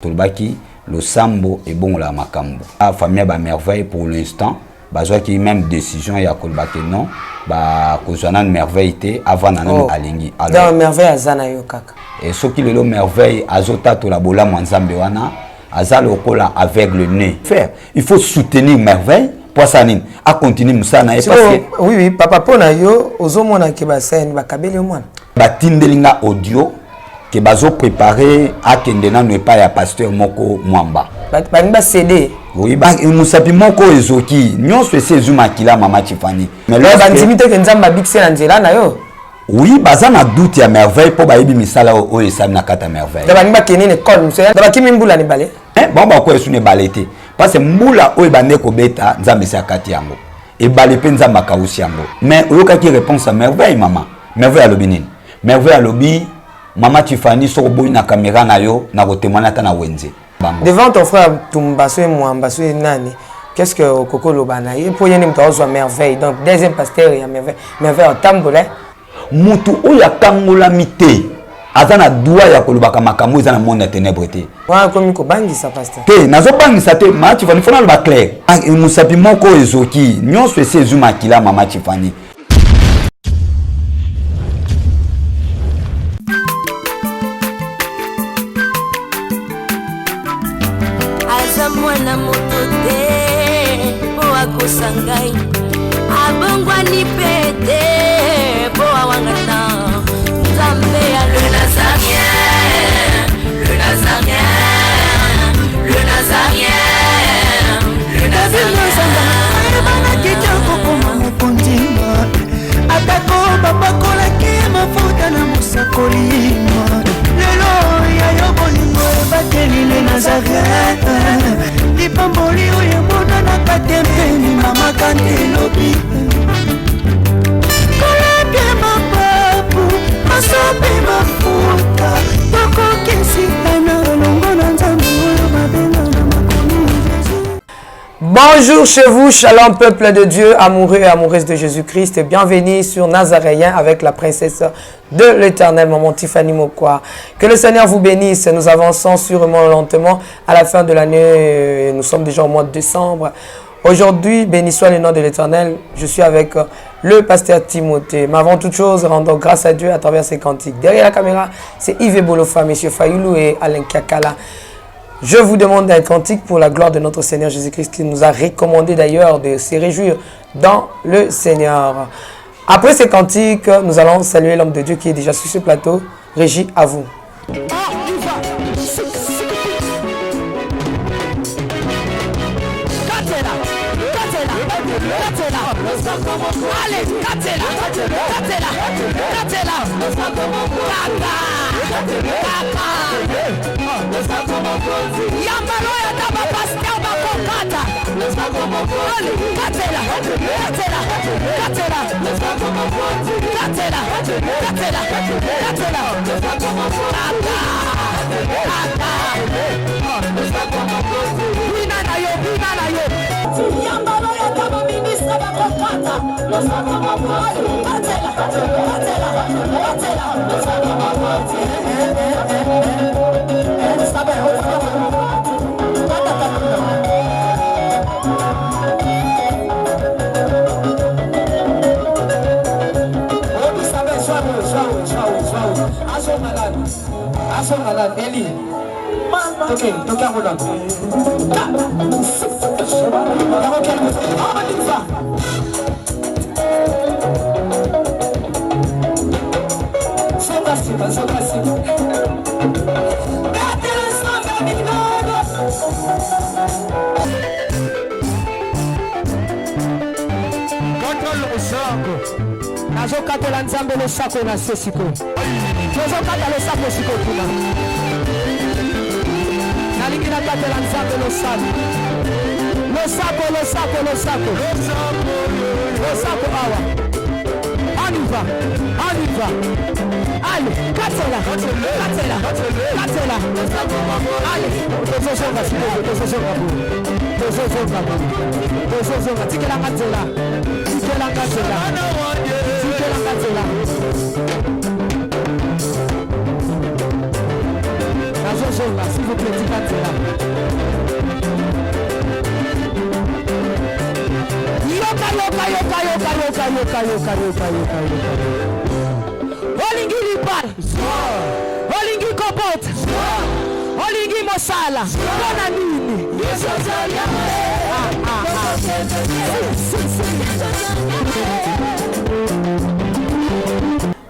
Tolbaki, le sambo et bon la makambo. La famille a merveille pour l'instant. Bazoa qui même décision ya kolbaki non. Ba kozana merveille té avant nanan alingi. Alors merveille azana yo kaka. Et ce qui le merveille azota to la bola mwanzambe wana azalo kola avec le nez. Faire, il faut soutenir merveille pour ça nini. A continuer musana et parce que oui papa pona yo ozomona ke ba scène ba kabeli mwana. Ba tindelinga audio que bazo préparé à kendena ne pas ya pasteur moko mwamba. Ba CD. Oui, ba musapi moko ezoki nyonso ese zuma kila mama Tiffany. Mais là bantimite ke nzamba bixe na nzela na yo. Oui, baza na doute ya merveille po ba yebi misala o esam na kata merveille. Da ba kenene école monsieur. Da ba kimi mbula ni balé. Bon ba ko esu ne balete. Parce que mbula o ebande ko beta nzambe sa kati yango. E balé pe nzamba kausi yango. Mais oyoka ki réponse à merveille mama. Merveille alobi nini? Merveille alobi Mama Tiffany so boy na caméra na yo na kotemana ta na wenze. Devant ton frère Tumbaso et Mwambaso et Nani, qu'est-ce que Koko Lobana et pour yene mtaozo merveille. Donc deuxième pasteur ya merveille. Merveille en tambola. Mutu oya kangola mite. Azana doa ya kolobaka makambo za na monde na ténèbres te. Wa komi ko bangisa pasteur. Te nazo bangisa te Mama Tiffany fona ba clair. Musapi moko ezoki nyonso ese zuma kila Mama Tiffany. Mwana moto te po akosangai abongwa ni pete po awangana nzambe ya le nazarien le nazarien le nazarien le nazarien bana kitoko koma mokondima atako babakolaki mafuta na mosakolima lelo ya yo bolingo ebateli le nazarien Lipamboli oye mona na katempeni mama kantelobi Kolabie mapapu, masope mafuta Toko kesikana longo na nzambu oyo mabenga na makomi Jésus. Bonjour chez vous, shalom peuple de Dieu, amoureux et amoureuses de Jésus-Christ. Bienvenue sur Nazaréen avec la princesse de l'Éternel, maman Tiffany Mokwa. Que le Seigneur vous bénisse. Nous avançons sûrement lentement à la fin de l'année. Nous sommes déjà au mois de décembre. Aujourd'hui, béni soit le nom de l'Éternel. Je suis avec le pasteur Timothée. Mais avant toute chose, rendons grâce à Dieu à travers ses cantiques. Derrière la caméra, c'est Yves Bolofa, M. Fayoulou et Alain Kakala. Je vous demande un cantique pour la gloire de notre Seigneur Jésus-Christ qui nous a recommandé d'ailleurs de se réjouir dans le Seigneur. Après ces cantiques, nous allons saluer l'homme de Dieu qui est déjà sur ce plateau. Régie, à vous. Eli. Okay, toka hold on. Nazokatela nzambe losako na sesiko. Nazokatela losako siko kuna. Nalingi nakatela nzambe losako. Losako awa. Aniva. Allez, katela. Allez, Tozola, s'il vous plaît, Tikatela. Yoka. Olingi Lipal. Olingi Kopot. Olingi Mosala. Bona nini.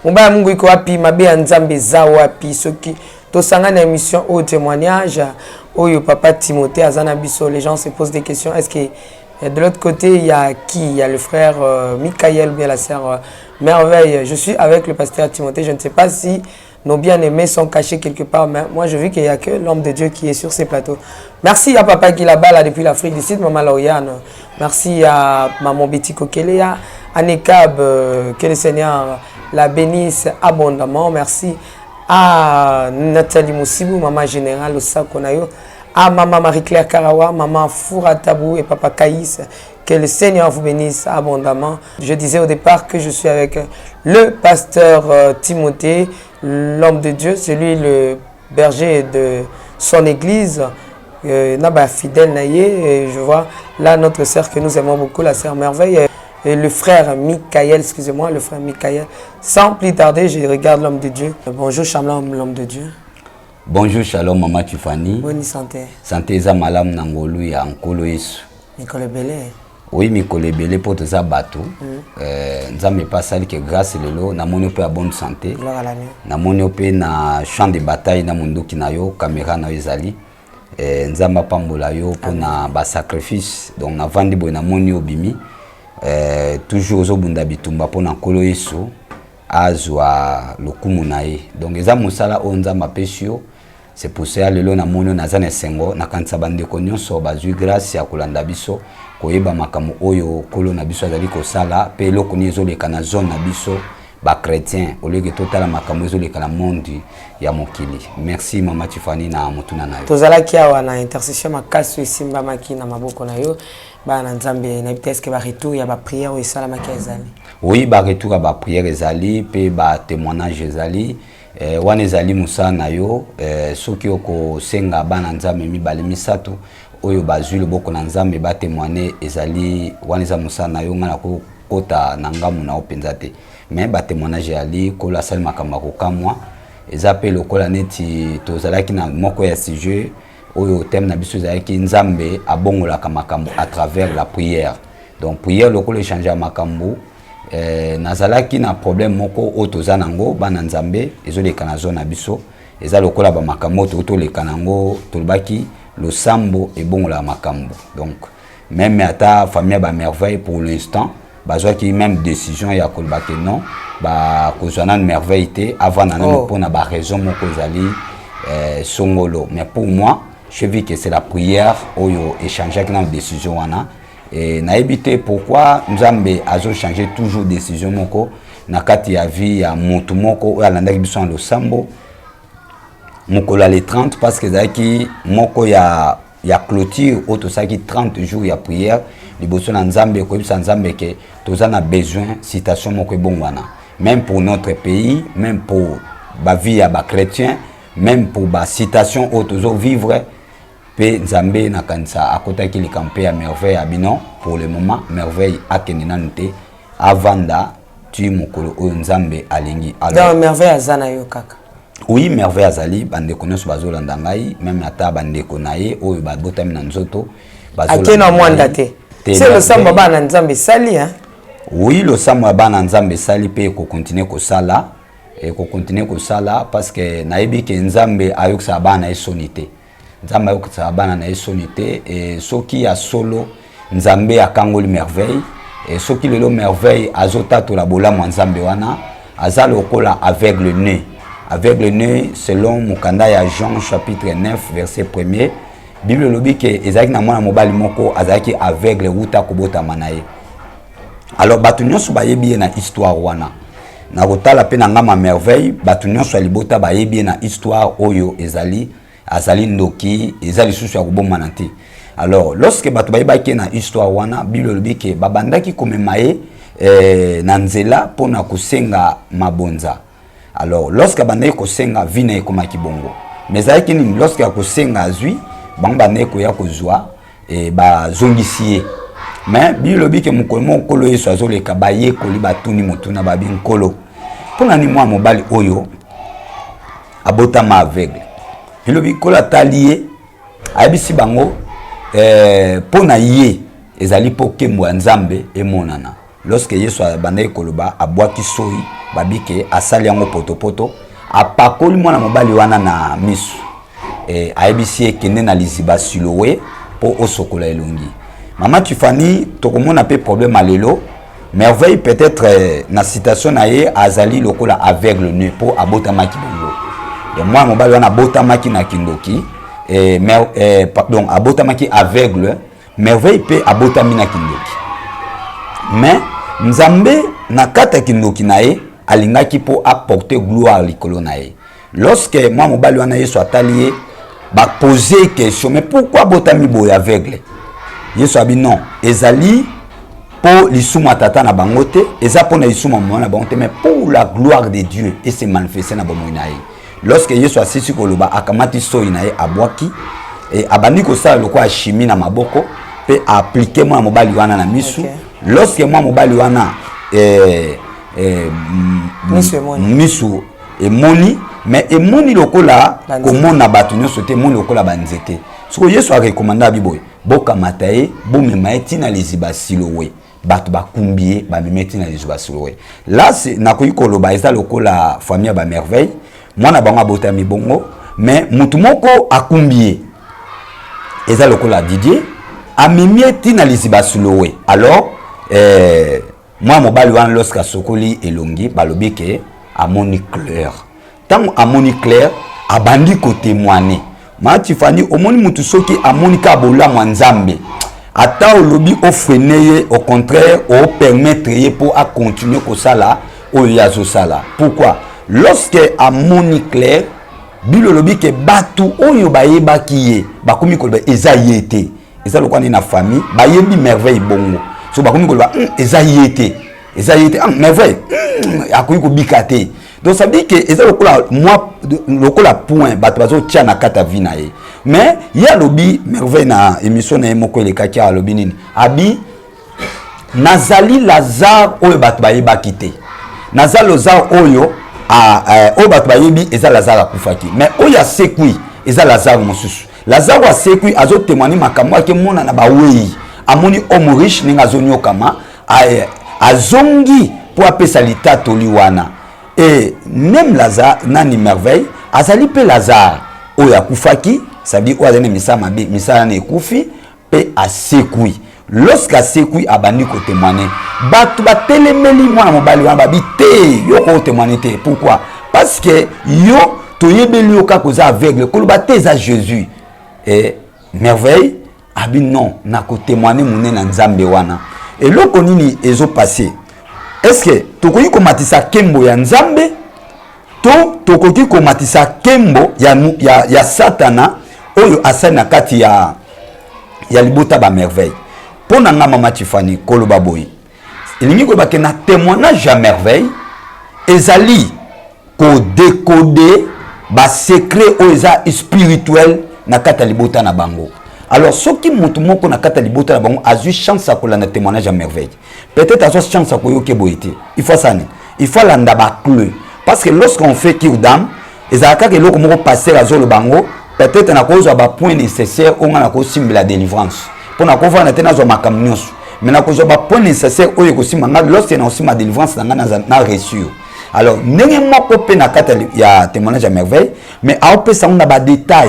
Mobaya Mungu iko wapi, mabe ya Nzambe za wapi, soki tosanga na émission au témoignage oyo papa Timothée azana biso. Les gens se posent des questions, est-ce que de l'autre côté il y a qui? Il y a le frère Michael ou bien la sœur Merveille. Je suis avec le pasteur Timothée, je ne sais pas si nos bien-aimés sont cachés quelque part, mais moi je vis qu'il n'y a que l'homme de Dieu qui est sur ces plateaux. Merci à papa qui là-bas là, depuis l'Afrique du Sud, maman Lauriane. Merci à maman Betty Kokelea, à Nekab, que le Seigneur la bénisse abondamment. Merci à Nathalie Moussibou, maman générale au Sakonayo, à maman Marie-Claire Karawa, maman Foura Tabou et papa Kaïs. Que le Seigneur vous bénisse abondamment. Je disais au départ que je suis avec le pasteur Timothée, l'homme de Dieu, c'est lui le berger de son église, fidèle naïe. Et je vois là notre sœur que nous aimons beaucoup, la sœur Merveille, et le frère Michael, excusez-moi, le frère Michael. Sans plus tarder, je regarde l'homme de Dieu. Bonjour, Shalom, l'homme de Dieu. Bonjour, Shalom, maman Tiffany. Bonne santé. Santé, za malam nangolu ya nkolo Yesu. Nicole Belé. Oui, Mikole Belé pour toza bateau. Nzambe pas sali que grâce lelo na moni pe à bonne santé. Gloire à l'année. Na moni pe na champ de bataille na munduki na yo caméra na ezali. Nzamba pambola yo pour na ba sacrifice. Donc na vandi boy na moni obimi. Toujours zo bunda bitumba pour na nkolo Yesu azwa lokumu na ye. Donc eza musala o nzamba pesio. C'est pour ça lelo na moni na zane sengo na kanisa bande ko nyonso bazui grâce ya kolanda biso. Koyeba makamu oyo kolo na biso azali kosala pe eloko ni ezoleka na zone na biso ba chrétien oleke totala makamu ezoleka na monde ya mokili. Merci mama Tiffany na mutuna na yo. Tozalaki awa na intercession makasi esimba maki na maboko na yo ba na Nzambe na bitesse ke ba retour ya ba prière o esala maki ezali. Oui, ba retour ya ba prière ezali pe ba témoignage ezali. Wana ezali musa na yo soki oko senga bana Nzambe mibale misato oyo bazui le boko na Nzambe ba témoigner ezali wana eza musa na yo ngana ko kota na ngamu na openza te mais ba témoignage ali ko la salle makamba ko kamwa eza pe lokola neti tozalaki na moko ya sujet oyo thème na biso ezalaki Nzambe abongola makambo à travers la prière. Donc prière lokola échanger makambo nazalaki na problème moko otoza nango bana Nzambe ezoleka na zone na biso eza lokola ba makambo to leka nango tolbaki le sambo et bon la makambo. Donc même ata famille ba merveille pour l'instant bazwa qui même décision ya kolbake non ba kozana merveille té avant na pour na ba raison moko zali songolo. Mais pour moi je vis que c'est la prière oyo échanger avec une décision wana et na éviter pourquoi Nzambe azo changer toujours décision moko na kati ya vie ya mutu moko ya landaki biso le sambo mokola les 30 parce que zaki moko ya clôture auto saki 30 jours ya prière liboso na Nzambe ko bisa Nzambe ke toza na besoin citation moko bongwana même pour notre pays même pour ba vie ya ba chrétien même pour ba citation auto zo vivre pe Nzambe na kanisa akota ki li campé ya merveille abino pour le moment merveille akenina nte avanda tu mokolo o Nzambe alingi alors merveille azana yo kaka. Oui, merveille azali bande konoso bazolanda ngai même ata bande konaye oyo babotami na nzoto bazolanda. Akena mwanda te. C'est le samba bana Nzambe sali hein. Oui, le samba bana Nzambe sali pe ko continuer ko sala et ko continuer ko sala parce que nayebi ke Nzambe ayoksa bana esonité. Nzambe ayoksa bana na esonité et soki ya solo Nzambe akangoli merveille et soki lelo merveille azota to la bola Nzambe wana azalo lokola avec le nez. Avec le nez, selon Mukanda ya Jean chapitre 9 verset 1er, Bible lobi ke ezaki na mwana mobali moko azaki aveugle wuta kobota manaye. Alors batu nyonso bayebi na histoire wana. Na kotala pe na ngama merveille, batu nyonso libota bayebi na histoire oyo ezali azali ndoki ezali susu ya koboma na te. Alors lorsque batu bayebaki na histoire wana, Bible lobi ke babandaki komemaye na nzela pona kosenga mabonza. Alors, lorsque bandai kosenga vina ekomaki bongo. mais ça qui lorsque ya ko senga azui banga neko ya kozwa et ba zongisier mais bilobi ke mukolo kolo yeso azoleka baye koli batuni mutuna babi nkolo pona ni mwa mobali oyo abotama aveugle bilobi kola talié ayebisi bango pona ye ezali pokembo ya nzambe emonana lorsque yesu abandaki koloba abwaki soyi babike asali yango potopoto apakoli mwana mobali wana na misu ayebisi ekende na liziba Siloé po osokola elongi. Mama Tiffany tokomona pe problème à lelo merveille peut-être na citation na ye azali lokola aveugle ne po abotamaki bongo et moi mobali wana abotamaki na kindoki pardon abotamaki aveugle merveille pe abotami na kindoki mais nzambe na kata kindoki na ye alingaki po apporter gloire likolo na ye lorsque moi mobali wana yeso atalié ba poser question mais pourquoi abotami boy aveugle yeso abi non ezali pour l'isuma tata na bangote eza pour na isuma mwana na bangote mais pour la gloire de Dieu et se manifester na bomoina na ye lorsque yeso asisi koloba akamati soyi na ye abwaki et abandi ko sala lokwa chimie na maboko pe appliquer moi mobali wana na misu lorsque moi mobali wana misu emoni mais emoni lokola komona batu nyonso te emoni lokola banzete soko yesu arekomanda biboye bokamata ye bomema ye ntina liziba Siloé bato bakumbie bamema ye ntina liziba Siloé là nakoki koloba eza lokola famille ya bamerveille mwana bango abotami bongo mais mutu moko akumbie eza lokola Didier amemi ye ntina liziba Siloé alors moi mobali wana lorsque asokoli elongi balobi ke amoni clair tant amoni clair abandi ko témoigner ma Tiffany omoni mutu soki amoni ka bola mwa nzambe ata olobi ofreneye au contraire o permettre ye pour à continuer ko sala o yazo sala pourquoi lorsque amoni clair bilolobi ke batu oyo bayeba kiye bakomi ko ba eza yete eza lokwa na famille bayebi merveille bongo so bakomi ko ba eza yete merveille akoyi ko bikate. Donc ça veut dire que eza lokola moi lokola point bato bazo tia na kata vina ye mais ya lobi merveille na émission na moko le kaki a lobi nini abi nazali Lazare oyo bato bayeba kite nazali Lazare oyo oyo bato bayebi eza Lazare akufaki mais oyo asekui eza Lazare mosusu Lazare asekui azo témoigner makambo ake mona na bawei amoni homme riche ninga azonyokama azongi po apesa litato liwana. Et même Lazare, nani merveille, azali pe Lazare, oya kufaki, ça dit oya zene misama be, misala ne kufi, pe asekui. Lorsqu'à sekui abandi ko témoigner, batu ba telemeli mwana mobali wana babi te, yo ko témoigner te. Pourquoi? Parce que yo to yebeli yo ka koza aveugle, ko ba te za Jésus. Et merveille, abi non, na ko témoigner mune na nzambe wana. Et loko nini ezo passé. Est-ce que tokoki komatisa kembo ya nzambe to tokoki komatisa kembo ya satana oyo asali na kati ya libota ba merveille pona nga mama Tiffany koloba boyi elingi ko ba na témoignage ya merveille ezali ko décoder ba secret oyo eza spirituel na kati ya libota na bango. Alors, ce qui montre mon na kata libota na bango a eu chance à coller na témoignage à merveille. Peut-être à chance à koyoke boité. Il faut ça. Il faut l'anda ba clé. Parce que lorsqu'on fait kirdam, les akaka que loko moko passer à zolo bango, peut-être na cause ba point nécessaire on a cause signe la délivrance. Pour na ko na tena zo makamnyos. Mais na cause ba point nécessaire oyo ko simanga lorsque na aussi ma délivrance na reçu. Alors, n'engé moko pe na kata ya témoignage à merveille, mais a pe ça on a ba détail.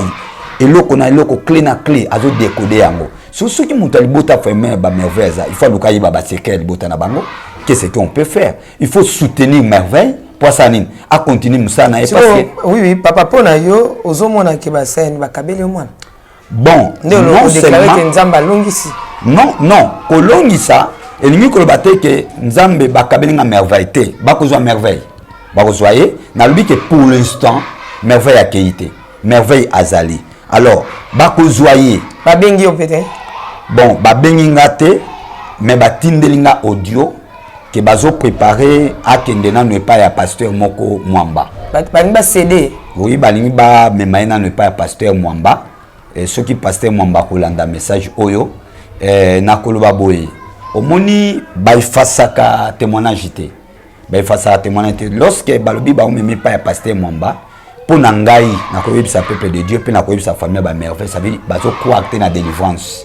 Et loko na loko clé na clé azo décoder yango sur ce qui monta libota fait ba merveille il faut luka yiba ba secret libota na bango qu'est-ce qu'on peut faire il faut soutenir merveille pour ça nini a continuer musana et parce que oui papa pona yo ozomona ke ba scène ba kabeli mwana bon non seulement que nzamba longisi non kolongisa elingi ko baté que nzambe ba kabeli nga merveille te ba kozwa merveille ba kozwaye na lobi que pour l'instant merveille a keité merveille azali. Alors, bakozwaye babengi opete bon babengi ngate mais batindelinga audio que bazo préparer à kendena ne pas ya pasteur moko Mwamba. Balingi CD. Oui, balingi ba memaina ne pas ya pasteur Mwamba. Et ceux qui pasteur Mwamba kolanda message oyo na koloba boye. Omoni ba fasaka témoignage té. Ba fasaka témoignage té lorsque balobi ba memi pas ya pasteur Mwamba pour nangai na koyebisa peuple de Dieu, puis na koyebisa famille ba merveille, ça veut bazo croire na délivrance.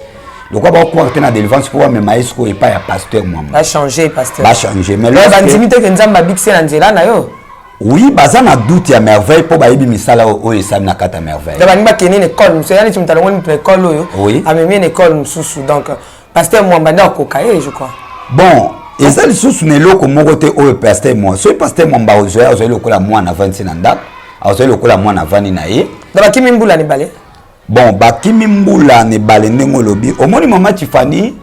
Donc on va croire na délivrance pour me maïsko et pas ya pasteur Mwamba. Va changer pasteur. Va changer mais là bantimité que nzamba bixé na nzela na yo. Oui, baza na doute ya merveille pour ba yebi misala o esami na kata merveille. Da banimba keni une école, monsieur yani tumtalongo une école oyo. Oui. Amemi une école mususu donc pasteur Mwamba nda kokaye je crois. Bon, eza lisusu ne loko moko te o pasteur Mwamba. So pasteur Mwamba ozoya lokola mwana 26 na ndako. Azoya lokola mwana 20 na ye. Da bakimi mbula ni balé. Bon, bakimi mbula ne bale ndenge lobi. Omoni mama Tiffany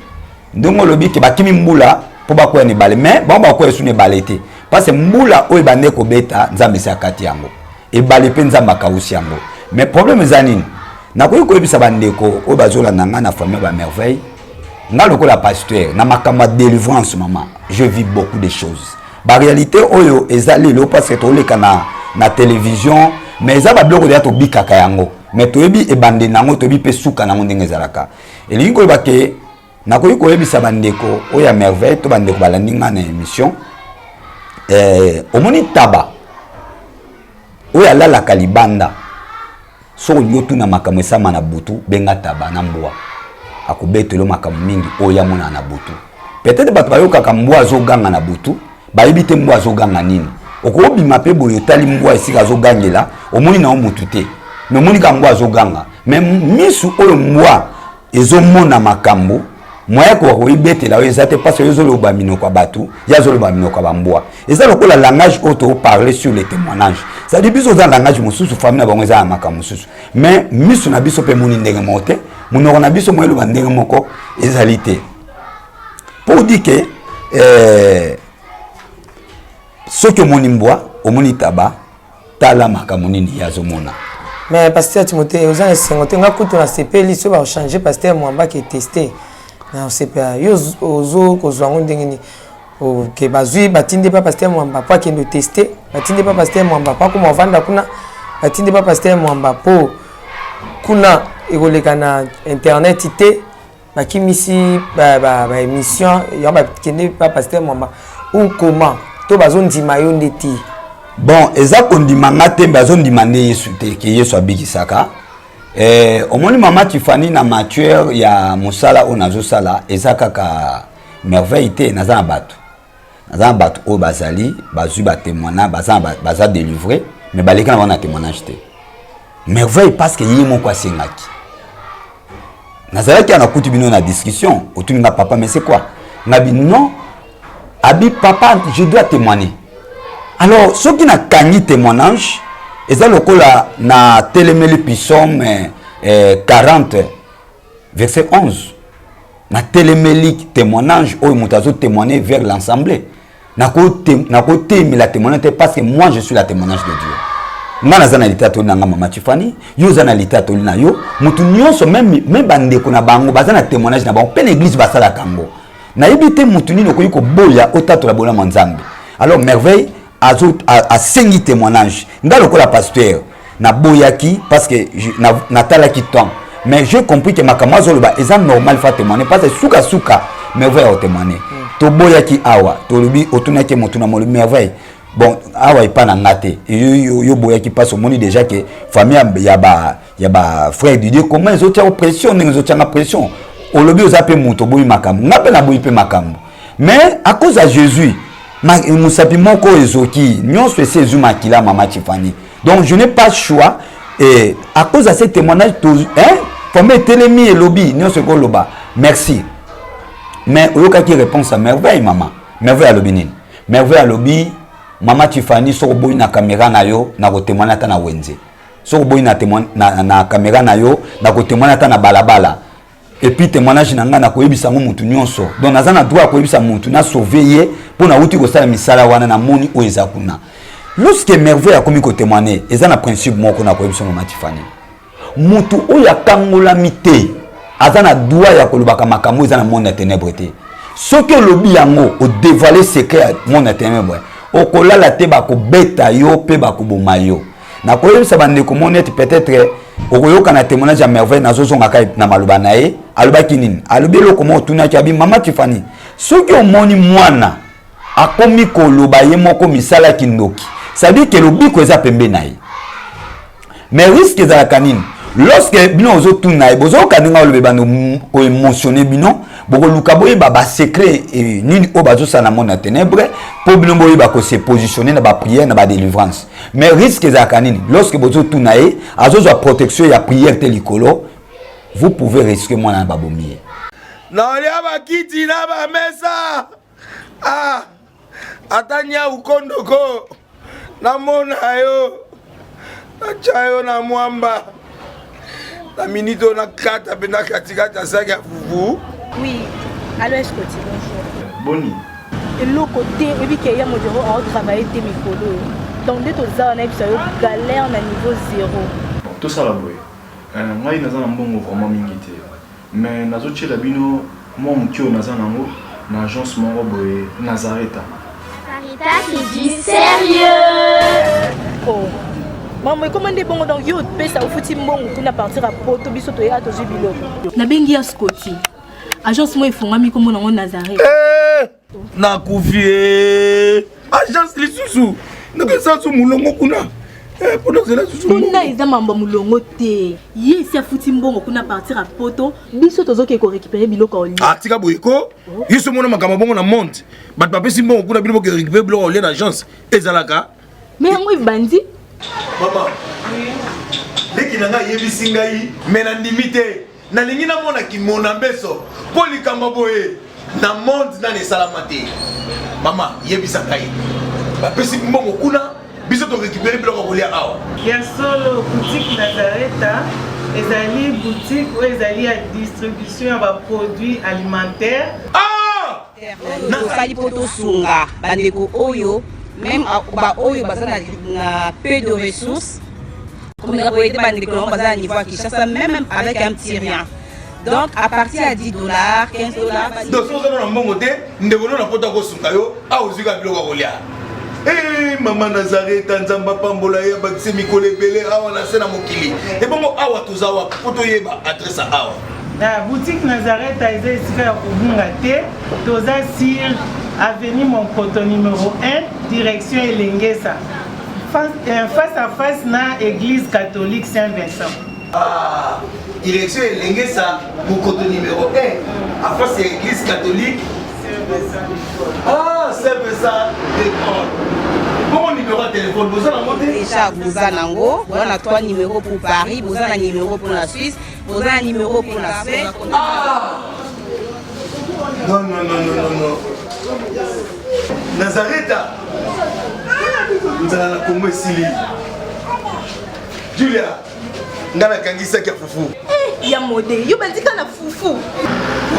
ndenge lobi ke bakimi mbula po bakoya ne bale mais bon bakoya su ne bale te. Parce que mbula oyo bande ko beta nzambe sa kati yango. E bale pe nzamba kausi yango. Mais problème zanini. Na koyi ko ebisa bandeko oyo bazola nanga na famille ba merveille. Nga lokola pasteur na makama délivrance maman. Je vis beaucoup de choses. Ba réalité oyo ezali lo parce que to leka na télévision mais eza ba bloko ya to bikaka yango. Mais toyebi ebande nango toyebi pe suka nango ndenge ezalaka elingi koyeba ke nakoyi koyebisa bandeko oyo ya merveille to bandeko balandi nga na émission omoni taba oyo alalaka libanda soko olingi otuna makambo esama na butu benga taba na mbwa akobetelo makambo mingi oyo yamona na butu peut-être bato bayokaka mbwa azoganga na butu bayebi te mbwa azoganga nini okobima pe boyo tali mbwa esika azogangela omoni na mutu te mais monika mbwa azoganga mais misu oyo mbwa ezomona makambo moya ko koibetela oyo ezate parce que ezoloba minoko batu yazoloba minoko ba mbwa eza lokola langage auto parler sur les témoignages ça dit biso za langage mususu famille na bango eza makambo mususu mais misu na biso pe moni ndenge mote munoko na biso moyelo ba ndenge moko ezalité pour dire que ce que moni mbwa omoni taba tala makambo nini yazomona. Mais pasteur Timothée, vous avez sengoté nga kutu na CP so ba changer pasteur Mwamba qui est testé. Na CP yo ozo ko zwango ndengini o ke bazui batinde pa pasteur Mwamba pa kendo tester, batinde pa pasteur Mwamba pa kuma vanda kuna, batinde pa pasteur Mwamba po kuna ekoleka na internet ité bakimisi ba émission yo ba kende pa pasteur Mwamba ou comment to bazondima yo ndeti. Bon, eza kondimanga te bazondima nde Yesu te ke Yesu abikisaka. Omoni mama Tiffany na matueur ya musala o nazo sala eza kaka merveille te nazana batu. Nazana batu o bazali bazui ba témoignage baza délivrer mais baleka na wana témoignage te. Merveille parce que yimo kwa sengaki. Nazala ki ana kuti bino na discussion, otuninga papa mais c'est quoi? Ngabi non. Abi papa, je dois témoigner. Alors, ceux qui n'ont pas témoignage, ils ont na télémeli psaume 40, verset 11. Na télémeli témoignage, où ils ont témoigné vers l'ensemble. Na côté, mais la témoignage parce que moi, je suis la témoignage de Dieu. Moi, je suis la témoignage de Maman Tiffany. Yo, je suis la témoignage de Yo. Moutou nyonso, même bande ko na bango, baza na témoignage na bango. Pe l'église basa la kango. Na ebité moutou ni no koyiko boya otato la bola manzambe. Alors, merveille, a sengi témoignage ngalo ko la pasteur na boyaki parce que na talaki temps mais j'ai compris que makamazo loba eza normal fa témoigner parce que suka merveille au témoigner to boyaki awa to lobi otunaki motuna mo merveille bon awa ipa na ngate yo boyaki parce moni déjà que famille ya ba frère de Dieu comment ils ont pression ils ont pression au lobi ozape moto boyi makambo ngape na boyi pe makambo mais à cause de Jésus Moussapi moko ezoki nyonso ese ezuma kila mama Tiffany. Donc je n'ai pas le choix et à cause de ce témoignage faut mettre telemi et lobby nyonso ko loba. Merci. Mais oyoka ki réponse à merveille maman. Merveille à lobby nini. Merveille à lobby mama Tiffany so boyi na caméra na yo na ko témoigner ta na wenze. So boyi na na caméra na yo na ko témoigner ta na balabala. Et puis témoignage nanga na koyebisa mutu nyonso. Donc nazana droit koyebisa mutu na sauver pour na uti ko sala misala wana na moni o ezakuna. Lorsque merveille a komi ko témoigner, ezana principe moko na koyebisa mama Tiffany. Mutu o ya kangola mité. Azana droit ya kolobaka makambo ezana monde ya ténèbres te. Ce que le biango au dévoiler secret mon intérieur boy. Au kola la te ba ko beta yo pe ba ko boma yo. Na koyem sa bande ko monet peut-être au koyo kana témoignage à merveille na zozo ngaka na maluba na e aluba kinini. Alubi lo komo tuna chabi mama Tiffany. Ce que au moni mwana akomi ko loba ye moko misala kindoki. Ça dit que le biko eza pembe na ye. Mais risque za kanini. Lorsque bino ozo tuna e bozo kaninga lobe bano ko émotionner bino boko luka boye ba secret et nini o bazo sa na monde ténèbres pour bino boye ba ko se positionner na ba prière na ba délivrance. Mais risque za kanini lorsque bozo tuna e azo za protection ya prière telikolo vous pouvez risquer moi na ba bomier. Na ya ba kiti na ba mesa. Ah atanya ukondoko na mona yo na chayo na mwamba la minute on a 4 bena katikata saga fufu. Oui, alors est-ce que tu bonjour. Boni. Et le côté et puis qu'il y a mon bureau à travailler des micros. Donc dès tout ça on a eu galère na niveau 0. Bon, tout ça là boy. Moi il nazana mbongo vraiment mingité. Mais nazo tchela bino moi mukio nazana ngo na agence moko boy Nazareta. Sarita qui dit sérieux. Oh. Maman, comment on dit bon donc yo pesa au fouti mbongo kuna partir à poto biso to ya to jibilo. Na bengi ya Scotty. Agence moi ifungami comme on Nazareth. Na kufie. Agence lisusu. Naka sansu mulongo kuna. Pour nous là susu. Kuna eza mambo mulongo te. Ye si afuti mbongo kuna partir à poto biso tozo ke ko récupérer biloko oli. Ah tika boyeko. Yeso mona makama bongo na monte. Bat papa si mbongo kuna biloko ke récupérer biloko oli na agence. Ezalaka. Mais yango bandi. Maman. Dès qu'il n'a yebisi ngai mais na limité. Na lingi na mona ki mona beso. Poli kamba boye. Na monde na ne salamate. Maman, yebisa ngai. Ba pesi mbongo kuna biso to récupérer biloko kolia awa. Ya solo boutique Nazareta, ezali boutique où ezali à distribution ya produits alimentaires. Ah! Na sali poto sunga bandeko oyo même ba oyo bazana na peu de ressources. Comme la boîte bandeko bazana niveau à Kinshasa même avec un petit rien. Donc à partir à $10, $15. Donc si on a un bon côté, nous devons la poto ko sunga yo, a ozika biloko kolia. Eh maman Nazareta nzamba pambola ya bakise mikole belé awa na sena mokili. Et bon awa tozawa poto yeba adresse awa. La boutique Nazareta est ici à Kubungate, toza sur avenue Monkoto numéro 1, direction Elengesa. Face à face na église catholique Saint-Vincent. Ah, direction Elengesa, Monkoto numéro 1, à face à l'église catholique Ah, Saint-Vincent d'école. Bon numéro de téléphone, vous en avez déjà vous en avez. On a 3 numéros pour Paris, vous en avez un numéro pour la Suisse, vous en avez un numéro pour la Suisse. Ah! Non, non, non, non, non, non. Nazareta. Nous allons la commettre Sili. Julia. Nous allons la kangisa kia foufou. Eh, ya modé, yo bandika na foufou.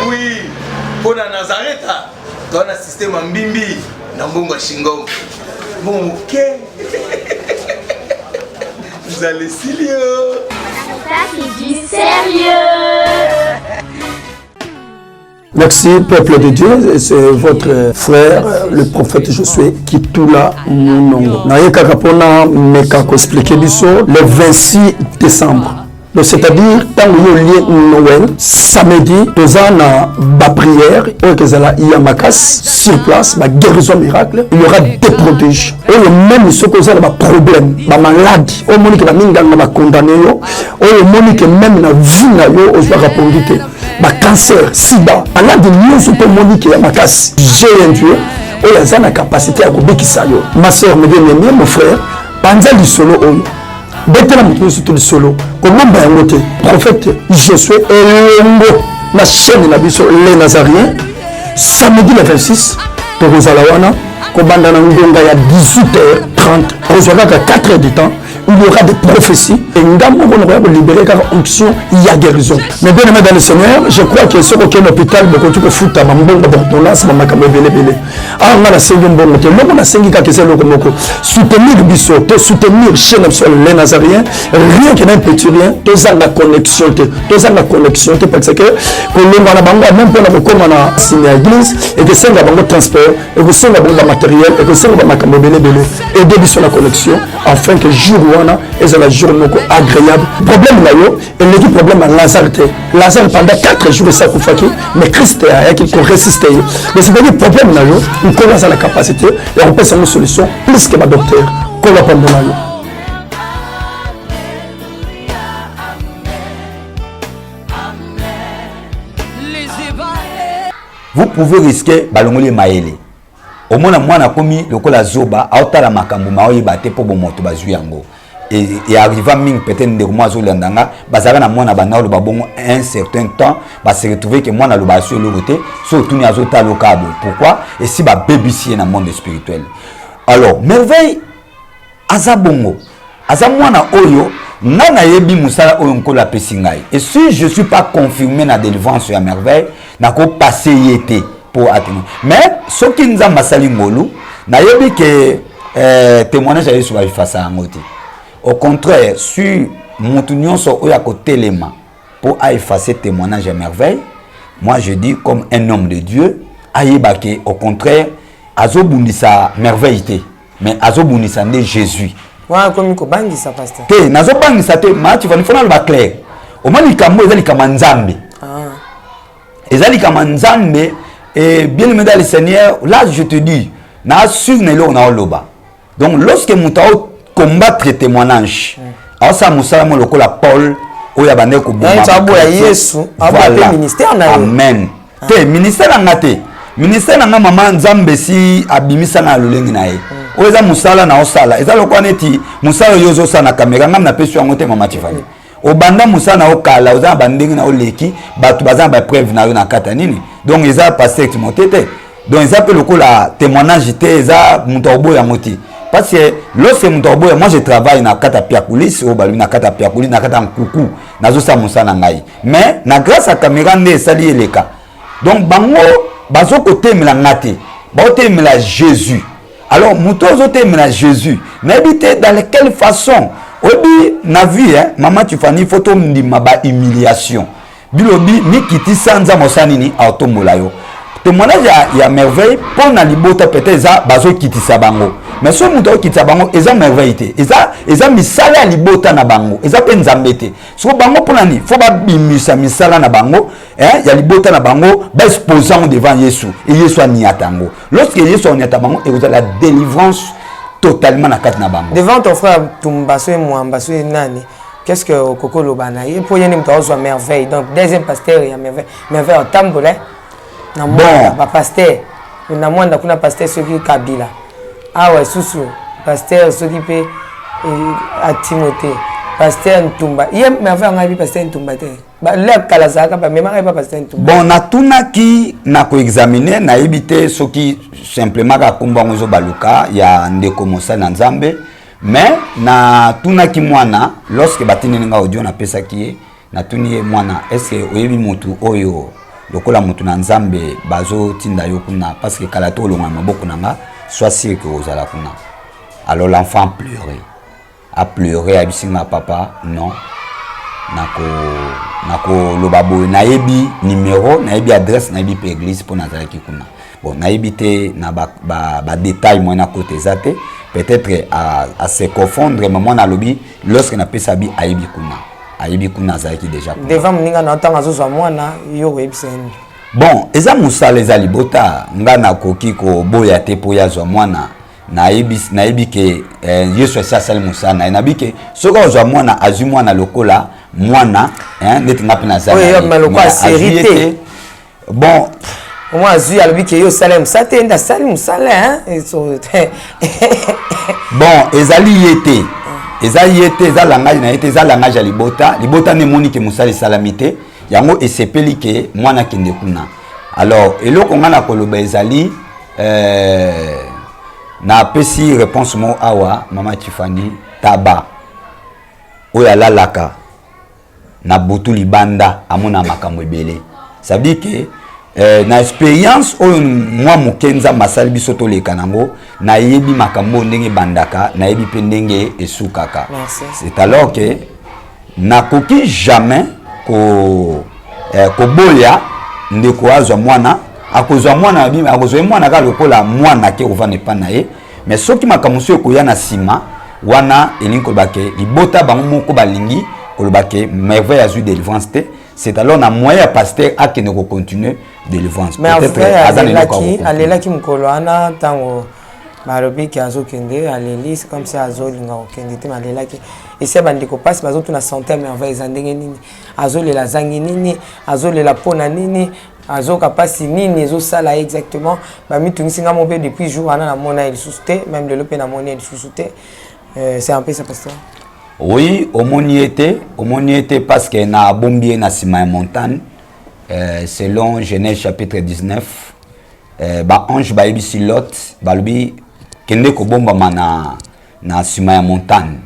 Oui. Pour la Nazareta. Tu as un système en bimbi. Dans Mbongo Shingo. Bon, ok. Vous allez Silio. Ça qui dit sérieux. Merci, peuple de Dieu. C'est votre frère, le prophète Josué, Kitula Munongo. Naïka Kapona Meka ko expliquer biso le 26 décembre. Donc c'est-à-dire tant que Noël, samedi, deux ans na prière, au Kezala Yamakas sur place, ma guérison miracle, il y aura des prodiges. Et le même ce que ça ba problème, ba maladie, au monique la minga na ba condamné yo, au monique même na vie na yo, au joie rapondité. Ba cancer, sida, malade nous super monique Yamakas. J'ai un Dieu, au y a la capacité à kubikisa yo. Ma sœur me dit mon frère, panza du solo oyo. Betela mutu surtout le solo comment ba ngote prophète Josué elongo na chaîne na biso les Nazariens samedi le 26 to rozala wana ko banda na ngonga ya 18h30 ozwaka 4h du temps il y aura des prophéties. Et nous allons libérer car onction, il y a guérison. Mais bien aimé dans le Seigneur, je crois que ce qu'est l'hôpital, beaucoup de foot à Mambo, d'ordonnance, Mamakame Belé. Ah, on a la cinquième bonne moitié. L'homme a cinq cas que c'est le Komoko. Soutenir Bissot, soutenir chez les Nazariens, rien que d'un petit rien, tous ont la connexion, parce que l'homme a la banque, même pour la comme on a signé à l'église, et que c'est la banque transport, et que c'est la banque matériel, et que c'est la banque Belé, et de sur la connexion, afin que jour où on a, et c'est la journée agréable. Problème là, et le problème à Lazare. Lazare pendant 4 jours, ça fait mais Christ a qui résisté. Mais c'est-à-dire problème là, on commence à la capacité, et on peut une solution plus que ma docteur. Qu'on va prendre là. Vous pouvez risquer balongoli maele. Au moins moi na komi lokola zoba aotala makambo maoyeba te po bomoto bazwi yango. Et arriva ming peut-être ndeko zo landanga bazaka na mwana bana lo babongo un certain temps ba se retrouver que mwana lo basio le côté surtout ni azota lokabo. Pourquoi? Et si ba bébissier na monde spirituel. Alors merveille azabongo azamwana oyo nana yebi musala oyo nkola pesingai. Et si je suis pas confirmé na délivrance ya merveille na ko passer yete pour atteindre. Mais ce qui nous a masali ngolu na yebi que témoignage ya Yesu va face à ngoti. Au contraire, si mon union soit à côté les mains pour effacer témoignage à merveille, moi je dis comme un homme de Dieu, aïebake au contraire, azobundisa merveille, mais azobundisa de Jésus. Ouais, comme ko bangi ça pasteur. Te nazo bangi ça te, ma tu vas nous faire le clair. Au moins les kambo ezali kama nzambe. Ah. Ezali kama nzambe et bien aimé dans le Seigneur, là je te dis, na sur nelo na oloba. Donc lorsque mutao combattre témoignage alors ça musala lokola Paul oya bande ko bomba ya Yesu abate ministère na amen te ministère na mama nzambe si abimisa na lulengi na ye oza musala na osala eza lokwa neti musala yozo sana kamera ngam na peso yango te mama tifani obanda musala na okala oza bandengi na oleki batu baza ba preuve na yo na kata nini donc eza pasteur Timothée te donc eza pe lokola témoignage te eza mutobo ya moti. Parce que lorsque moi je travaille dans kata piakulis ou balu na kata piakulis na kata nkuku nazo sa musana ngai mais na grâce à caméra ne sali eleka donc bango bazo côté mela ngate ba côté mela Jésus alors mutozo te mela Jésus na habité dans quelle façon obi na vie hein maman tu fani photo ndima ba humiliation bilobi mikiti sanza mosani ni autombola yo témoignage ya merveille pour na libota peut-être za bazo kitisa bango mais ce muto kitisa bango eza merveille te eza misala ya libota na bango eza pe nzambe te so bango pona ni faut ba bimisa misala na bango ya libota na bango ba exposant devant Yesu et Yesu ani atango lorsque Yesu ani atango et vous avez la délivrance totalement na kat na bango devant ton frère Tumbaso et Mwambaso et nani. Qu'est-ce que Koko Lobana il pour yene mto zo merveille donc deuxième pasteur ya merveille en tambolé. Na mwana ba pasteur na mwana kuna pasteur soki Kabila ah ouais susu pasteur soki pe a Timothée pasteur Ntumba il m'avait envie pasteur Ntumba te ba le kala zaka ba même pas pasteur Ntumba bon na tuna ki na ko examiner na ebité soki simplement ka kumba ngozo baluka ya ndeko mosa na nzambe mais na tuna ki mwana lorsque batini nga audio na pesa ki na tuni mwana est-ce que oyebi mutu oyo lokola mutu na nzambe bazo tinda yo kuna parce que kala to longa maboko nanga soit sûr que ozala kuna alors l'enfant a pleuré a bisinga papa non nako lobabo nayebi numéro nayebi adresse nayebi pe église pour nazala ki kuna bon nayebi te na ba détail moi na côté zate peut-être à se confondre mais moi na lobi lorsque na pesa bi ayebi kuna ayebi kuna zaki déjà devant mninga na tanga zo mwana yo websen bon eza musala eza libota nga na koki ko boya te po ya zo mwana nayebi ke Yesu asali musala nayebi ke soka zo mwana azu mwana lokola mwana ndeti ngapi na zala oui mais lokwa sérité bon moi azu alobi ke yo salem sate nda salim sala bon ezali yete eza yete eza langage na yete eza langage ya libota ne moni ke musali salamité yango esepeli ke mwana kende kuna alors eloko ngana koloba ezali na pesi réponse mo awa mama Tifani taba oya lalaka na butu libanda amona makambo ebele. Ça veut dire que na expérience oyo moi mokenza masali biso to leka nango na yebi makambo ndenge bandaka na yebi pe ndenge esukaka. C'est alors que na koki jamais ko boya ndeko azwa mwana akozwa mwana bimi akozwa mwana ka lokola mwana ke ovane pa na ye mais soki makambo so ekoya na sima wana elinko bake libota bango moko balingi kolobake merveille a eu délivrance. C'est alors na moyen pasteur a qui ne continuer délivrance. Peut-être alelaki mukolo ana tango barobi ki azokende aleli c'est comme ça azolinga okende te malelaki ese bandiko passe bazo tuna santé merveille zandenge nini azolela zangi nini azolela pona nini azoka pasi nini ezosala exactement ba mitungisinga mobe depuis jour ana na mona il susté même le lope na mona il susté. C'est un peu ça pasteur. Oui, au moniété parce que na bombier na sima montagne selon Genèse chapitre 19 ba ange ba yebisi Lot ba lubi kende ko bomba mana na sima montagne.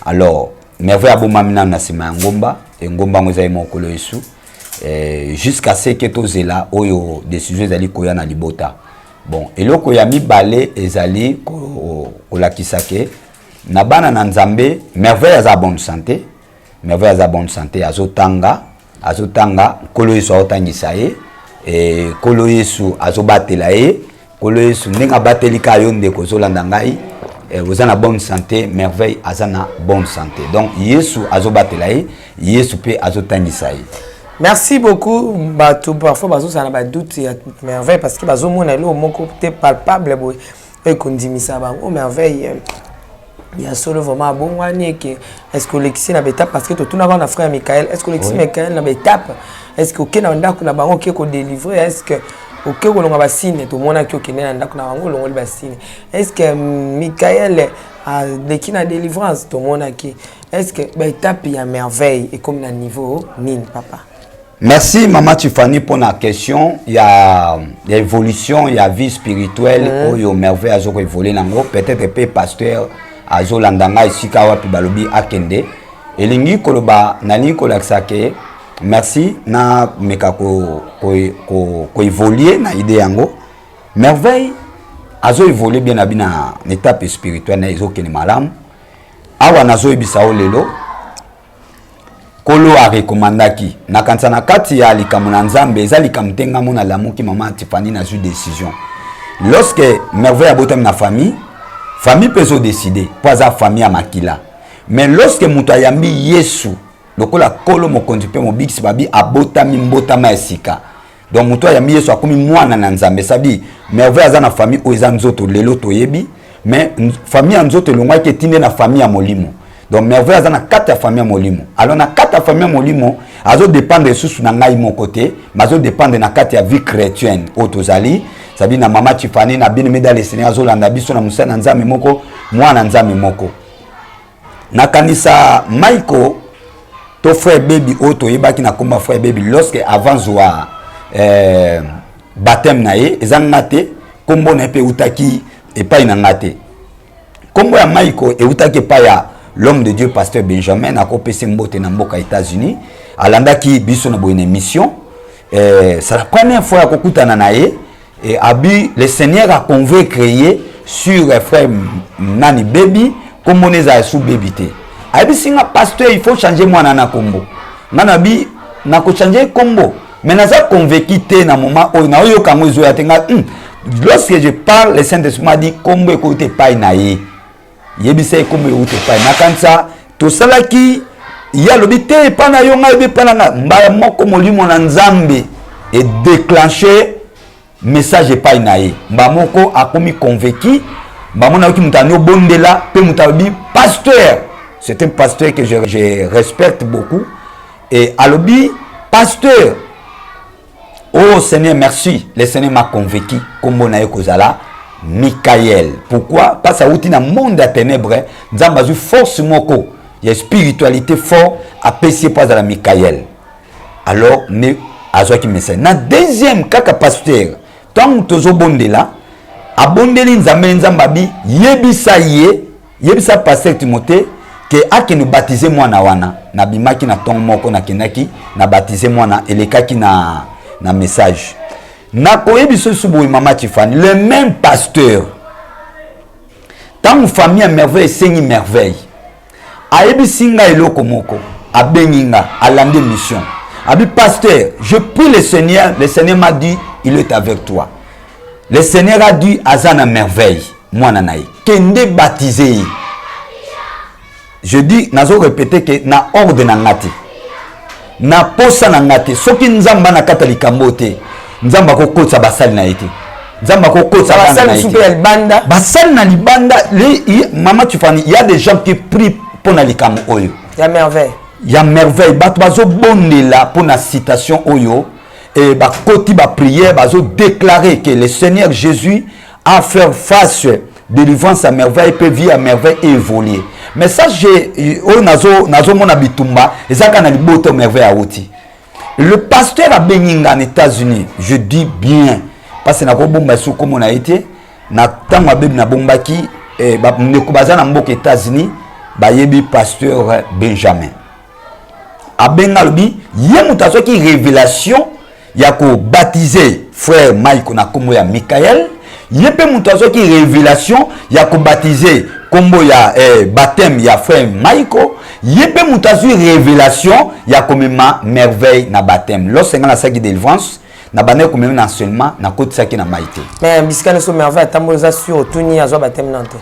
Alors merveille aboma mina na sima ngomba et ngomba ngoza mokolo Yesu jusqu'à ce que tozela oyo décision ezali koya na libota. Bon, eloko ya mibale ezali ko lakisake na bana na nzambe merveille aza bonne santé, merveille aza bonne santé azotanga kolo Yesu otangisa ye et kolo Yesu azobatela ye kolo Yesu ndenga batelika yo ndeko zolanda ngai vous na bonne santé merveille aza na bonne santé donc Yesu azobatela ye Yesu pe azotangisa ye. Merci beaucoup bato parfois bazo sana ba doute ya merveille parce que bazo mona lo moko te palpable boy et kondimisa ba oh merveille. Il y a solo vraiment bon wani que est-ce que l'exi na beta parce que tout na na frère Michael est-ce que l'exi Michael na betape est-ce que okena ndako na bango ke ko délivrer est-ce que OK ko longa ba signe tout mona ki okena ndako na bango longa ba signe est-ce que Michael a dekina délivrance tout mona ki est-ce que betape ya merveille et comme na niveau nini papa. Merci maman Tiffany pour la question. Il y a l'évolution, il y a vie spirituelle oyo merveille azo évoluer nango peut-être pe pasteur azo landanga isika wapi balobi akende elingi koloba nani kolaksake merci na meka ko évoluer na idée yango merveille azo évoluer bien abina étape spirituelle na ezokene malamu awa nazo ebisa lelo kolo a recommandaki na kansana kati ya likamuna nzambe eza likamtenga mona lamuki mama Tiffany na décision lorsque merveille abotam na famille peut se décider pas la famille à makila mais lorsque mutu ayambi Yesu lokola kolo mokonzi pe mobiksi babi abotami mbotama esika donc mutu ayambi Yesu akomi mwana na nzambe sabi merveille aza na famille o eza nzoto lelo toyebi mais famille ya nzoto elongwaki etinde na famille ya molimo donc merveille aza na kati ya famille ya molimo alors na kati ya famille ya molimo azo dépendre susu na ngai mon côté mais azo dépendre na kati ya vie chrétienne otozali sabi na mama Tiffany na bino medale Seigneur azolanda biso na musana nzambe moko mwana nzambe moko na kanisa Michael to frère baby oto yebaki na komba frère baby lorsque avant zwa baptême na ye ezangate kombo na pe utaki epai na ngate kombo ya Michael e utaki epai ya l'homme de Dieu pasteur Benjamin na kopese mbote na mboka États-Unis alandaki biso na boyene mission c'est la première fois kokutana na ye et abi le Seigneur a convaincre sur frère Nani baby comme on est sous baby té abi singa pasteur il faut changer mwana na kombo nana bi na ko changer kombo mais naza convaincu té na moment o na yo kango zo ya tenga lorsque je parle le Saint-Esprit m'a dit kombo écoute pas na ye yebisa kombo écoute pas na kansa to salaki ya lobité pa na yo ngai be pa na mbaya moko molimo na nzambe et déclencher message pas inaye mbamoko akomi convaincu mbamona ki mutano bondela pe mutabi pasteur c'est un pasteur que je respecte beaucoup et alobi pasteur oh Seigneur merci le Seigneur m'a convaincu comme on a kozala Michael pourquoi parce que na monde à ténèbres nzamba zu force moko ya spiritualité fort à pesier pas à la Michael alors ne azwaki message na deuxième kaka pasteur tant tozo bondela abondeli nzambe nzambabi yebisa pasteur Timothée que akini baptiser mwana wana na bimaki na ton moko na kenaki na baptiser mwana elekaki na message na koyebi so boy mama Tiffany le même pasteur tant famille merveille sengi merveille ayebi singa eloko moko abenginga alande mission abi pasteur je prie le Seigneur m'a dit il est avec toi le Seigneur a dit azana merveille mwana naye kende baptiser. Je dis, nazo répéter que na ordre na ngati. Na posa na ngati. Soki nzamba na kata likambo te. Nzamba ko kotsa basali na ete. Nzamba ko kotsa basali na ete. Basali na libanda. Maman Tiffany, il y a des gens qui prient pour na likambo oyo. Ya merveille. Ya merveille. Bato bazo bondela pour na citation oyo. Et ba koti ba prière bazo déclarer que le Seigneur Jésus a fait face délivrance à merveille, peut vivre à merveille et évoluer. Mais ça, nazo mona bitumba, et ça quand on a boto merveille à outil. Le pasteur à Beninga en États-Unis, je dis bien, parce que na bomba sou comme on a été, na tanga beb na bombaki, ba nekobaza na mbok États-Unis, ba yebi pasteur Benjamin. A Bengalbi, yé mutazo qui révélation, ya ko baptiser frère Mike na komo ya Michael. Yepé mutazo qui révélation ya ko baptiser kombo ya baptême ya frère Michael. Yepé mutazo révélation ya komema merveille na baptême. Lorsque na saki délivrance na bané komema na seulement na côté saki na maïté. Mais bisika so merveille tamoza sur tuni azo baptême nante.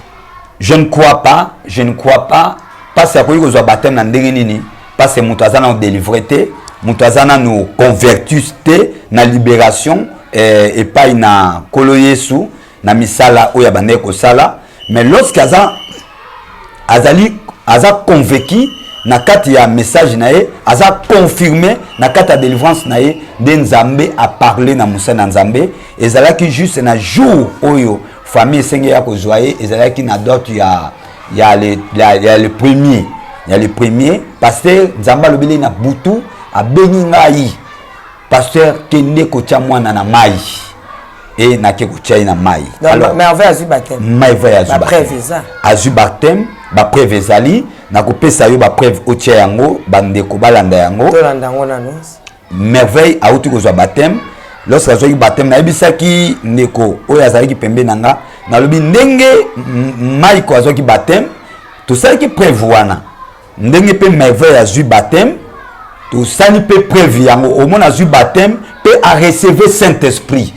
Je ne crois pas parce que ko zo baptême na ndenge nini parce que mutazo na délivreté, mutazo na nous convertuste na libération et pas na kolo Yesu na misala oya bande ko sala mais lorsque aza convaincu na kati ya message na ye aza confirmé na kati ya délivrance na ye de Nzambe a parlé na musa na Nzambe ezalaki juste na jour oyo famille senge ya ko joyer ezalaki na date ya le premier pasteur Nzamba lobeli na butu a beni ngai pasteur kende ko tia mwana na mai et na ke ko tia na mai. Alors merveille azu baptême. Merveille azu baptême. Preuve ça. Azu baptême, ba preuve ezali na ko pesa yo ba preuve o tia yango bande ko balanda yango. To landa ngo na nos. Merveille auti ko zo baptême. Lorsque azu baptême na ebisaki ndeko oyo azali ki pembe nanga na lobi ndenge mai ko azu ki baptême to sali ki preuve wana. Ndenge pe merveille azu baptême tout ça ni peut prévu au monde a eu baptême peut à recevoir Saint-Esprit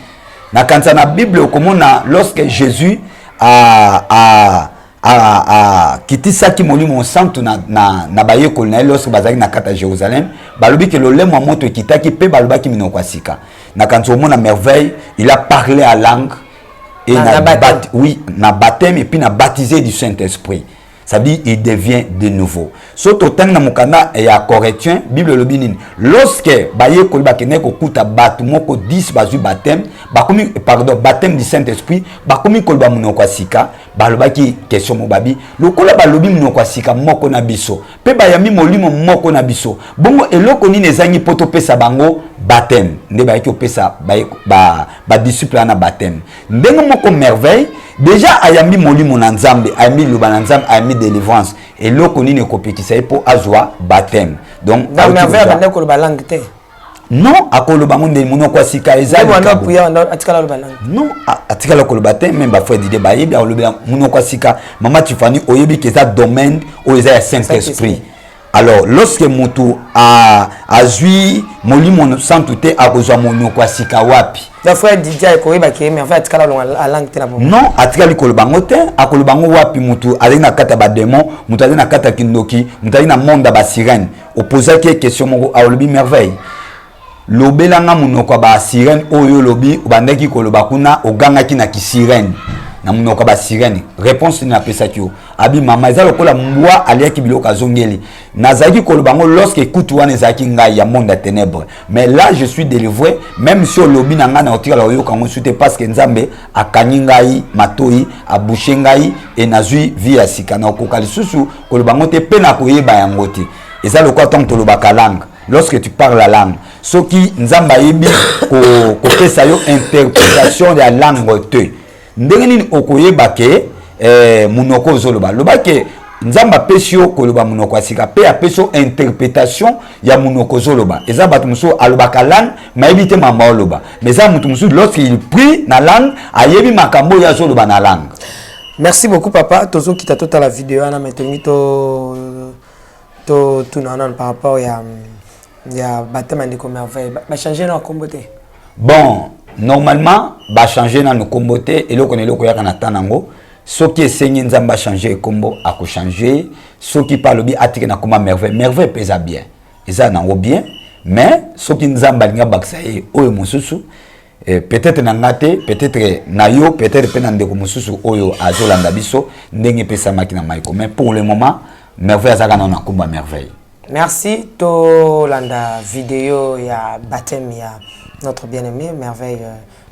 na quand ça na Bible comme on a lorsque Jésus a quitté ça qui moli mon sang na baye ko na lorsque bazaki na kata Jérusalem balobi que le lemo monte kita qui peut baloba qui mino kwasika na quand on a merveille il a parlé à langue et na baptême et puis na baptisé du Saint-Esprit. Ça dit il devient de nouveau. Surtout tant na mukanda et à correction Bible le binin. Lorsque baye ko ba kene ko kuta batu moko 10 bazu baptême, ba komi pardon baptême du Saint-Esprit, ba komi ko ba munoko sika, ba loba ki question mo babi. Lokola ba lobi munoko sika moko na biso. Pe ba yami molimo moko na biso. Bongo eloko ni nezangi poto pesa bango baptême. Nde ba ki pesa ba disciple na baptême. Ndengo moko merveille déjà ayami molimo na Nzambe, ayami loba na Nzambe, ayami délivrance et loko ni ne compétissa pour azwa baptême. Donc dans merveille bande ko loba langue te. Non, akoloba monde monoko sika ezali. Non, atikala ko loba te même ba frère Didier Baye bia loba monoko sika Maman Tiffany oyebi que ça domaine o eza Saint-Esprit. Alors lorsque mutu a azui molimo santuté a kozwa monoko sika wapi. Da frère Didier ko yeba ke merveille atikala la langue te na bon. Non, atikala ko loba ngote, akoloba ngo wapi mutu ali na kata ba démon, mutu ali na kata kindoki, mutu ali na monde ba sirène. Opposa ke question moko a lobi merveille. Lobelanga munoko ba sirène oyo lobi obandaki ko loba kuna ogangaki na ki sirène. Na munoko ba sirène. Réponse na pesa kio. Abi mama ezalo kola mbwa aliaki biloko azongeli. Nazaki ko lobango lorsque écoute wana ezaki ngai ya monde à ténèbres. Mais là je suis délivré même si lobi na nga na otika la oyo kango sute parce que Nzambe akanyi ngai matoi abouché ngai et nazui vie ya sika na okokali susu ko lobango te pena ko yeba yango te. Ezalo ko tant to lobaka langue. Lorsque tu parles la langue, ce qui Nzamba yebi ko pesa yo interprétation de la langue te. Ndenge nini okoyeba ke munoko zoloba. Loba ke nzamba pesio koloba munoko asika pe apesio interprétation ya munoko zoloba eza batu musu alobaka langue maibite mama oloba mais ça mutu musu lorsqu'il prie na langue ayebi makambo ya zoloba na langue. Merci beaucoup papa tozo kita tota la vidéo na maintenant to tunaona par rapport ya baptême de merveille ba changer na kombote. Bon, normalement ba changer na kombote eloko ne eloko ya kana tanango. Ce qui est Seigneur Nzamba changer combo à changer, ce qui parle bien attirer na comme merveille pesa bien. Et ça n'a bien, mais ce qui Nzamba linga baksaye oyo mususu peut-être na ngate, peut-être na yo, peut-être penande ko mususu oyo azolanda biso ndenge pesa makina maiko. Mais pour le moment, merveille azaka na kumba merveille. Merci to landa vidéo ya baptême ya notre bien-aimé merveille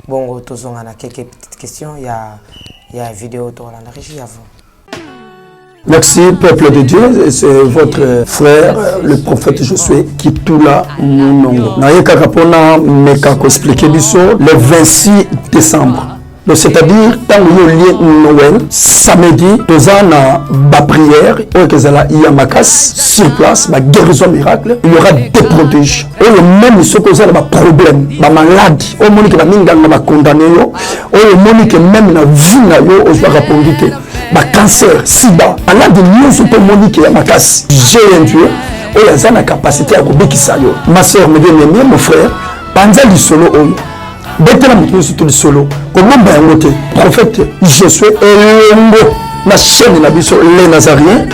bongo tozonga na quelques petites questions il y a une vidéo autour de la régie à vous. Merci, peuple de Dieu. C'est votre frère, le prophète Josué, qui tout là, mon nom. Naye kakapona mekako expliqué biso le 26 décembre. C'est-à-dire, tant que lié Noël, samedi, tozana ba prière, il y a makas sur place, ma guérison miracle, il y aura des prodiges. Et même ceux qui ont des problèmes, des malades, au moment que minga na condamné yo, au moment que même na vie na yo, on doit répondre ba cancer, sida, malade lié sur au moment que makas, j'ai un Dieu, et il y a une capacité à kobekisa yo. Ma sœur, me dit mon frère, panza li solo oyo. Betela mutu sur le solo comment ben ngote prophète Josué elongo na chaîne na biso les Nazariens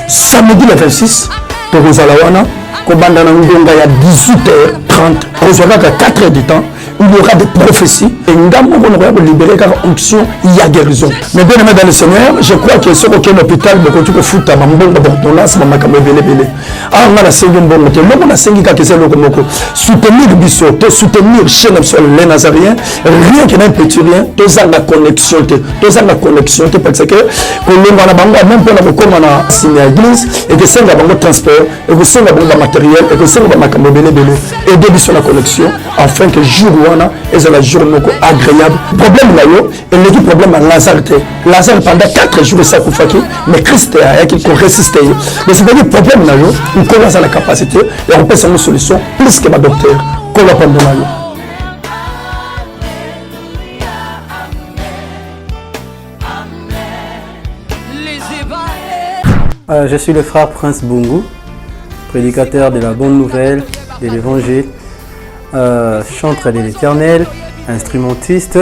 samedi le 26 tozala wana kobanda na ngonga ya 18h30 kozwaka 4 heures du temps il y aura des prophéties et ngambo on va libérer car onction il y a guérison. Mais bien aimé dans le Seigneur, je crois que ce qu'aucun hôpital beaucoup tu peux foutre ma mbongo d'ordonnance ma makambo belé. Ah on a la sengi mbongo te loko na sengi ka kese loko moko soutenir biso te soutenir chez les Nazariens rien que n'un petit rien toza la connexion te parce que kolonga na bango même pour na kokoma na signer église et que senga bango transport et que senga bango matériel et que senga makambo belé et de biso la connexion afin que jour et c'est la journée agréable. Problème là, et le problème à Lazare. Lazare pendant 4 jours, ça fait mais Christ a qui résisté. Mais c'est-à-dire problème là, on commence à la capacité et on peut une solution plus que ma docteur. Qu'on va prendre là. Je suis le frère Prince Bungu, prédicateur de la bonne nouvelle, de l'évangile. Chantre de l'Éternel, instrumentiste,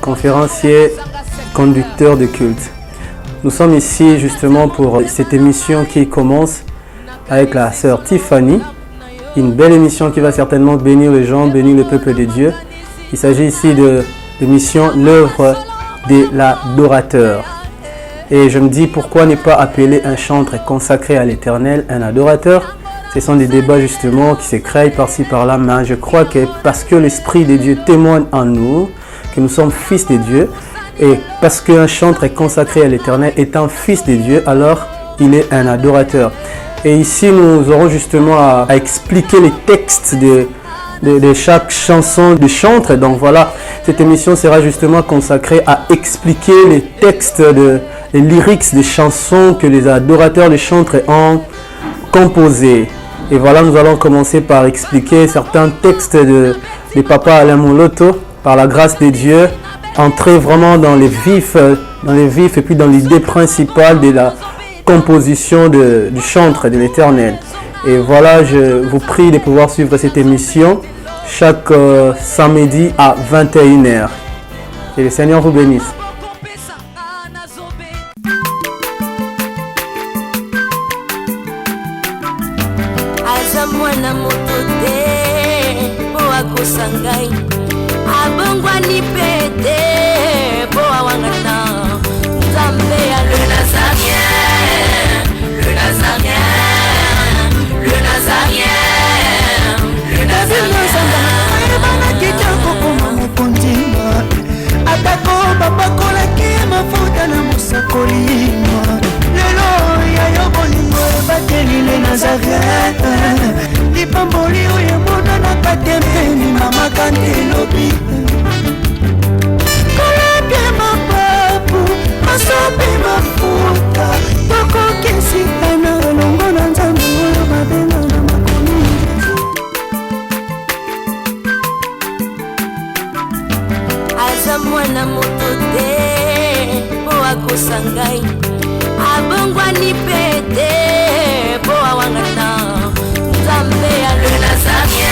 conférencier, conducteur de culte. Nous sommes ici justement pour cette émission qui commence avec la sœur Tiffany, une belle émission qui va certainement bénir les gens, bénir le peuple de Dieu. Il s'agit ici de l'émission L'œuvre de l'adorateur. Et je me dis pourquoi ne pas appeler un chantre consacré à l'Éternel un adorateur? Ce sont des débats justement qui se créent par-ci par-là, mais je crois que parce que l'Esprit de Dieu témoigne en nous, que nous sommes fils de Dieu, et parce qu'un chantre est consacré à l'Éternel est un fils de Dieu, alors il est un adorateur. Et ici, nous aurons justement à expliquer les textes de chaque chanson de chantre. Donc voilà, cette émission sera justement consacrée à expliquer les textes, les lyrics des chansons que les adorateurs de chantres ont composés. Et voilà, nous allons commencer par expliquer certains textes de Papa Alain Moloto, par la grâce de Dieu, entrer vraiment dans les vifs et puis dans l'idée principale de la composition du chantre de l'Éternel. Et voilà, je vous prie de pouvoir suivre cette émission chaque samedi à 21h. Et le Seigneur vous bénisse. Mwana moto te po akosa ngai abongwani pete po awangata Nzambe ya le Nazarien, le Nazarien, le Nazarien, le Nazarien. Bana kitoko koma mokondima atako babakolaki mafuta na mosakolima lelo ya yobolingo bateli le Nazarien. Lipamboli oyo mona na katembeni mama kantelobi kolapye mapapu masopi mafuta toko akosa ngai abongwani pete po awangata nzambe ya le nazarien